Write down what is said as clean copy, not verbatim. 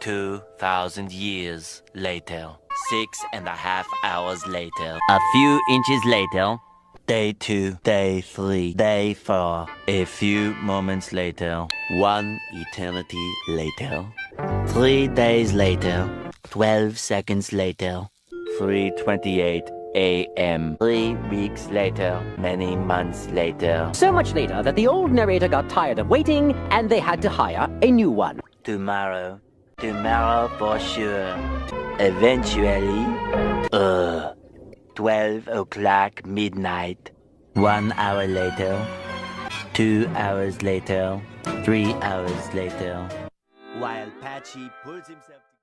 2,000 years later. 6.5 hours later. A few inches later. Day 2, Day 3, Day 4. A few moments later. 1 eternity later. 3 days later. 12 seconds later. 3:28 a.m. 3 weeks later. Many months later. So much later that the old narrator got tired of waiting and they had to hire a new one. Tomorrow. Tomorrow for sure. Eventually. 12 o'clock midnight. 1 hour later. 2 hours later. 3 hours later. While Patchy pulls himself